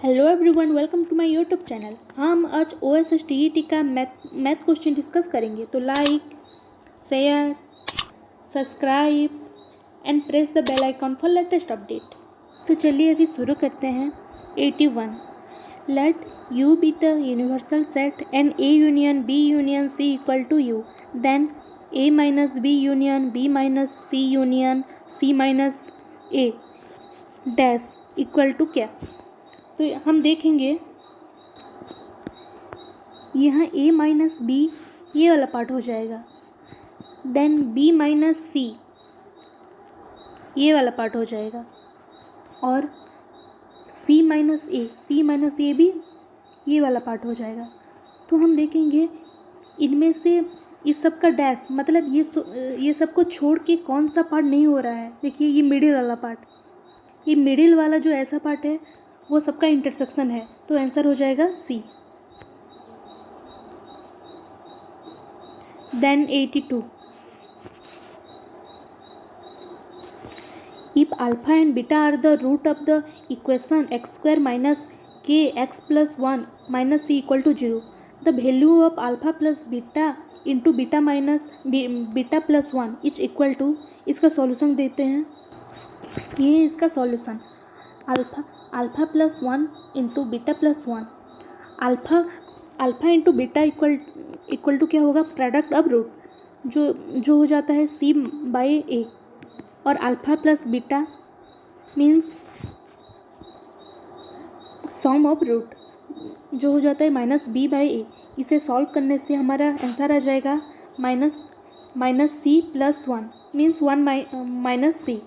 Hello everyone, welcome to my YouTube channel. हम आज OSSTET का मैथ क्वेश्चन डिस्कस करेंगे। तो like, share, subscribe and press the bell icon for latest update. तो चलिए अभी शुरू करते हैं। 81 let U be the universal set and A union B union C equal to U, then A minus B union B minus C union C minus A dash equal to क्या। तो हम देखेंगे यहाँ A माइनस बी ये वाला part हो जाएगा, then B minus सी ये वाला पार्ट हो जाएगा, और C माइनस ए भी ये वाला पार्ट हो जाएगा। तो हम देखेंगे इनमें से इस सब का डैश, मतलब ये सब को छोड़ के कौन सा पार्ट नहीं हो रहा है। देखिए ये मिडिल वाला पार्ट, ये मिडिल वाला जो ऐसा पार्ट है वो सबका इंटरसेक्शन है। तो आंसर हो जाएगा C. Then 82 if alpha and beta are the root of the equation x square minus k x plus 1 minus C equal to 0, the value of alpha plus beta into beta minus beta plus 1 is equal to. इसका solution देते हैं। ये इसका solution alpha plus 1 into beta plus 1, alpha into beta equal to क्या होगा, product of root जो हो जाता है C बाई A, और alpha plus beta means sum of root जो हो जाता है माइनस B बाई A। इसे सॉल्व करने से हमारा आंसर आ जाएगा minus C plus 1 means 1 minus C।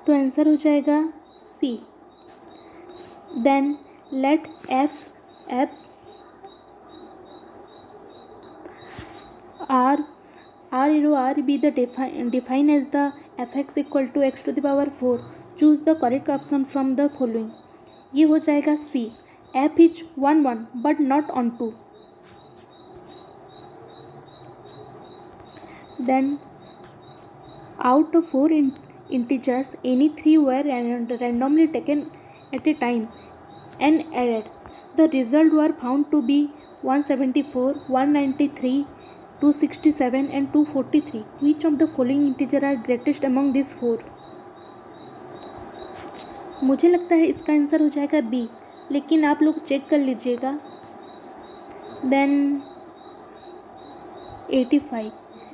तो आंसर हो जाएगा C। Then let f r be the define as the fx equal to x to the power 4, choose the correct option from the following। ये हो जाएगा C। f is 1 1 but not on 2। then out of 4 integers any 3 were randomly taken at a time and added. The result were found to be 174, 193, 267 and 243. Which of the following integer are greatest among these 4? मुझे लगता है इसका answer हो जाएगा B, लेकिन आप लोग check कर लीजिएगा। Then 85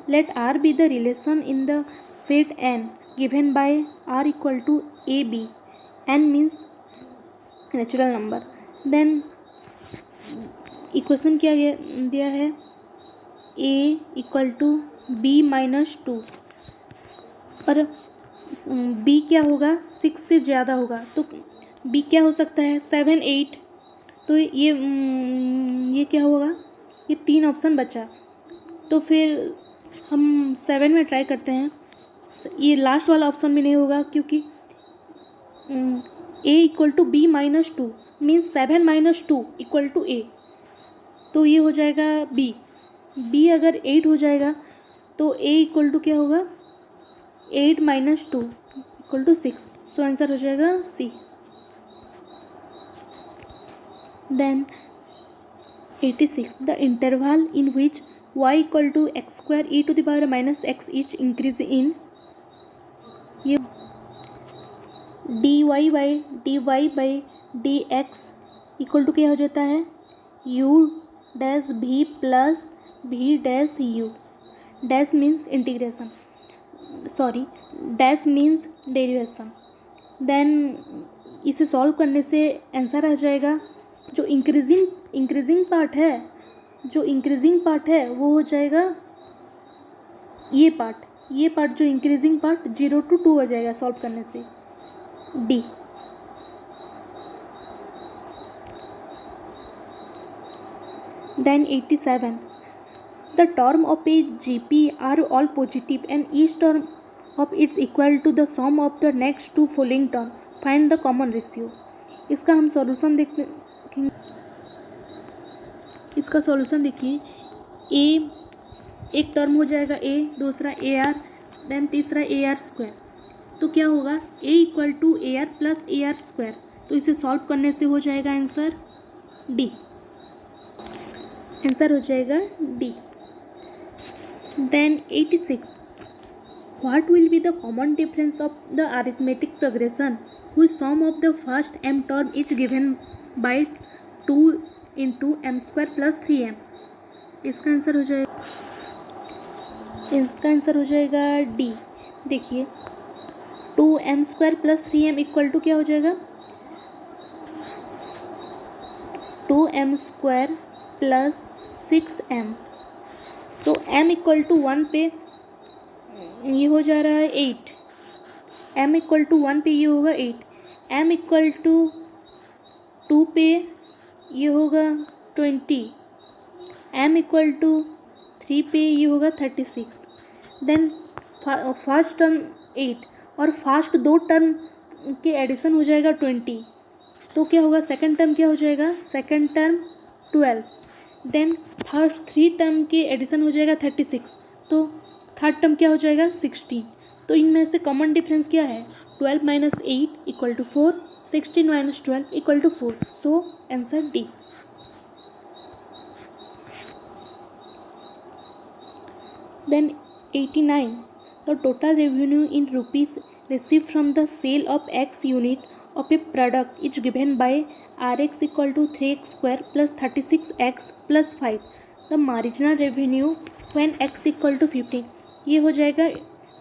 let R be the relation in the set N given by R equal to AB। N means natural number। then equation क्या दिया है, A equal to B minus 2, और B क्या होगा, 6 से ज़्यादा होगा। तो B क्या हो सकता है, 7 8। तो ये क्या होगा, ये 3 ऑप्शन बचा। तो फिर हम 7 में ट्राई करते हैं। ये लास्ट वाला ऑप्शन भी नहीं होगा, क्योंकि A equal to B minus 2 means 7 minus 2 equal to A। तो ये हो जाएगा B अगर 8 हो जाएगा तो A इक्वल टू क्या होगा, 8 minus 2 equal to 6। So answer हो जाएगा C। Then 86 the interval in which y equal to x square e to the power minus x is increasing. ये dy by dx equal to क्या हो जाता है, u dash v plus v dash u। Dash means integration, sorry dash means derivation. Then इसे solve करने से answer आ जाएगा, जो इंक्रीजिंग पार्ट है वो हो जाएगा ये पार्ट जो इंक्रीजिंग पार्ट 0 to 2 हो जाएगा सॉल्व करने से, D। Then 87 the term of a GP are all positive and each term of its equal to the sum of the next two following term, find the common ratio। इसका हम solution देखेंगे। इसका solution देखिए, A एक term हो जाएगा A, दूसरा AR, then तीसरा AR स्क्वायर। तो क्या होगा, A equal to AR plus AR square. तो इसे सॉल्व करने से हो जाएगा आंसर डी। आंसर हो जाएगा D. Then 86, what will be the common difference of the arithmetic progression whose sum of the first m term is given by 2 into m² plus 3m। इसका answer हो जाएगा D. देखिए 2m² plus 3m equal to क्या हो जाएगा, 2m² plus 6m। तो m equal to 1 पे ये हो जा रहा है 8, m इक्वल टू 1 पे ये होगा 8, m इक्वल टू 2 पे ये होगा 20, m इक्वल टू 3 पे ये होगा 36। देन फर्स्ट टर्म 8 और फर्स्ट दो टर्म के एडिशन हो जाएगा 20, तो क्या होगा सेकंड टर्म क्या हो जाएगा, second term 12। Then first 3 term के एडिशन हो जाएगा 36, तो थर्ड टर्म क्या हो जाएगा 16। तो इनमें से कॉमन डिफरेंस क्या है, 12 minus 8 equal to 4, 16 minus 12 equal to 4। So answer D. Then 89, the total revenue in rupees received from the sale of X unit of a product is given by Rx equal to 3x square plus 36x plus 5. The marginal revenue when x equal to 15. ये हो जाएगा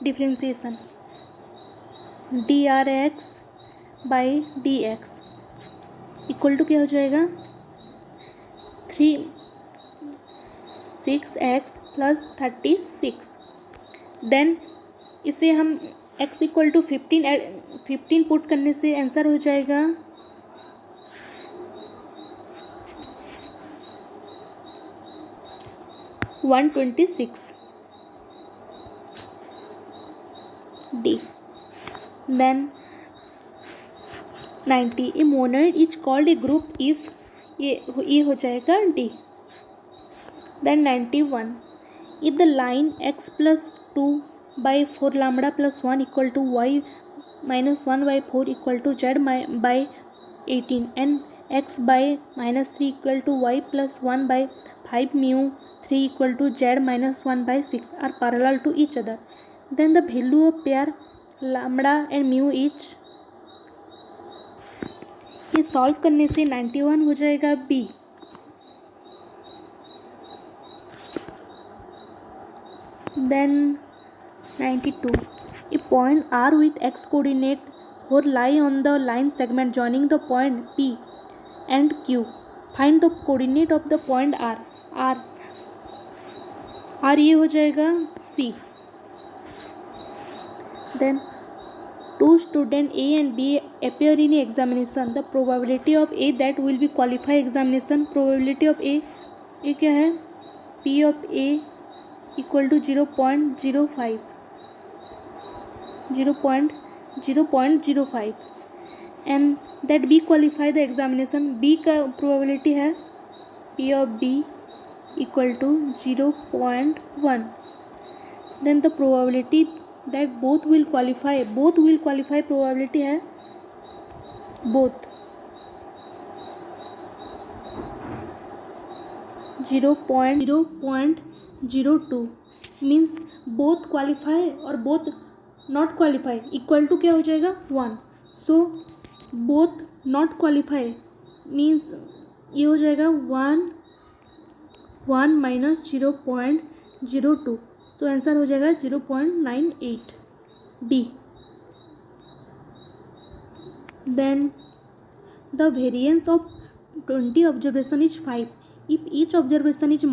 differentiation, drx by dx equal to क्या हो जाएगा 6x plus 36। Then इसे हम x equal to 15 put करने से आंसर हो जाएगा 126 D। Then 90, a monoid is called a group if ये हो जाएगा D। Then 91, if the line x plus 2 by 4 lambda plus 1 equal to y minus 1 by 4 equal to z by 18 and x by minus 3 equal to y plus 1 by 5 mu 3 equal to z minus 1 by 6 are parallel to each other, then the value of pair lambda and mu each। ये solve करने से 91 हो जाएगा B। Then 92, a point R with x coordinate 4 lie on the line segment joining the point P and Q. Find the coordinate of the point R ये हो जाएगा C। Then 2 students A and B appear in examination. The probability of A that will be qualify examination, probability of A क्या है, P of A equal to 0.05 and that B qualify the examination, B का probability है P of B equal to 0.1। then the probability that both will qualify probability है both 0.02 means both qualify और both not qualify equal to क्या हो जाएगा 1। So both not qualify means ये हो जाएगा 1 माइनस 0.02, तो आंसर हो जाएगा 0.98 D। Then the variance of 20 observation is 5 if each observation is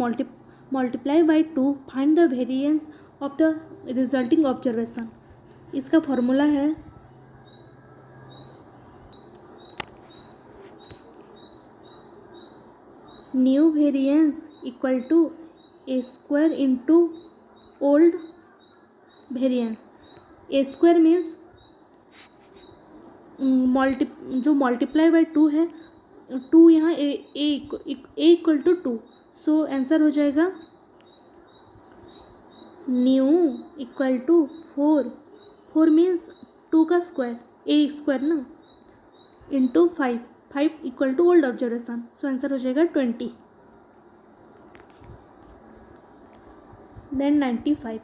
multiplied by 2 find the variance of the resulting observation। इसका फॉर्मूला है new variance equal to a square into old variance. A square means जो multiply by 2 है, 2 यहाँ a equal to 2, so answer हो जाएगा new equal to 4 means 2 का square, a square ना, into 5, 5 equal to old observation, so answer हो जाएगा 20। Then 95,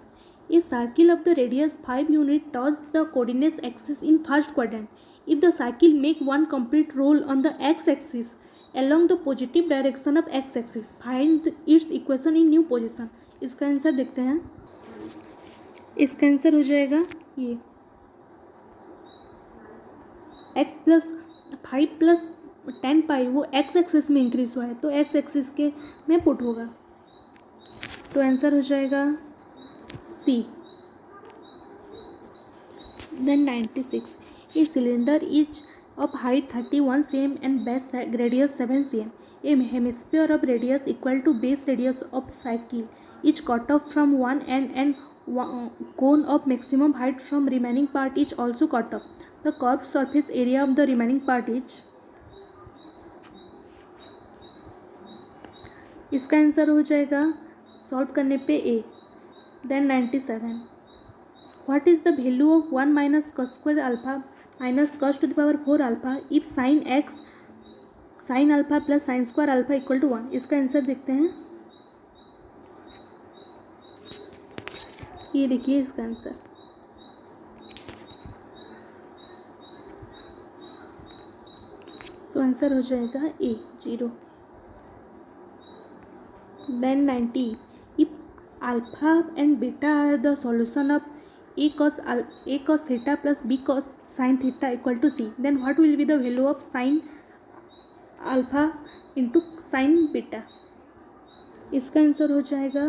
a circle of the radius 5 unit touches the coordinates axis in first quadrant. If the circle make one complete roll on the x-axis along the positive direction of x-axis, find its equation in new position. इसका answer देखते हैं। इसका answer हो जाएगा ये x plus 5 plus 10 पाई, वो x axis में increase हुआ है तो x एक्सिस के में पुट होगा, तो आंसर हो जाएगा C। Then 96, a cylinder each of height 31 cm and base radius 7 cm. A hemisphere of radius equal to base radius of cycle each cut off from one end and cone of maximum height from remaining part each also cut off. The curved surface area of the remaining part each. इसका answer हो जाएगा solve करने पे A। Then 97, what is the value of 1 minus cos square alpha minus cos to the power 4 alpha if sin x sin alpha plus sin square alpha equal to 1? इसका answer देखते हैं। ये देखिए इसका आंसर, सो answer हो जाएगा A 0। Then 90, if alpha and beta are the solution of a cos theta plus b cos sin theta equal to C, then what will be the value of sin alpha into sin beta? इसका answer हो जाएगा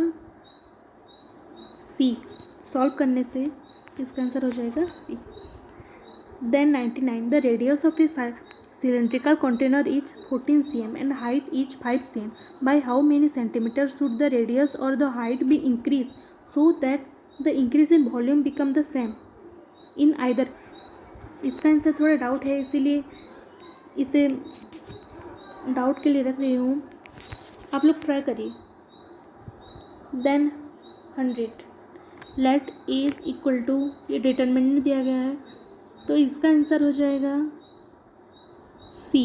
C। Solve करने से इसका answer हो जाएगा C। Then 99, the radius of a cylindrical container is 14 cm and height is 5 cm. By how many centimeters should the radius or the height be increased so that the increase in volume become the same in either? इसका answer थोड़ा doubt है, इसीलिए इसे doubt के लिए रख रही हूँ, आप लोग ट्राई करिए। Then 100, let A is equal to, ये डिटरमिनेंट दिया गया है तो इसका आंसर हो जाएगा C।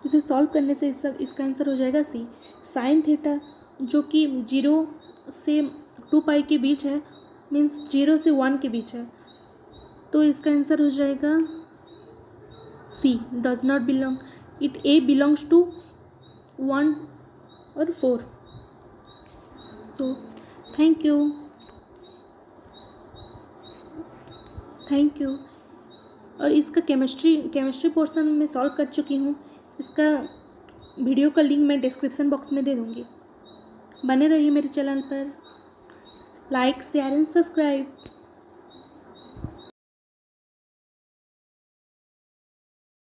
इसे सॉल्व करने से इसका आंसर हो जाएगा C। साइन थीटा जो कि 0 से 2 पाई के बीच है, मीन्स 0 से 1 के बीच है, तो इसका आंसर हो जाएगा C। Does not belong, it A belongs to 1 और 4। So thank you. और इसका केमिस्ट्री पोर्शन में सॉल्व कर चुकी हूँ, इसका वीडियो का लिंक मैं डिस्क्रिप्शन बॉक्स में दे दूँगी। बने रहिए मेरे चैनल पर, लाइक शेयर एंड सब्सक्राइब।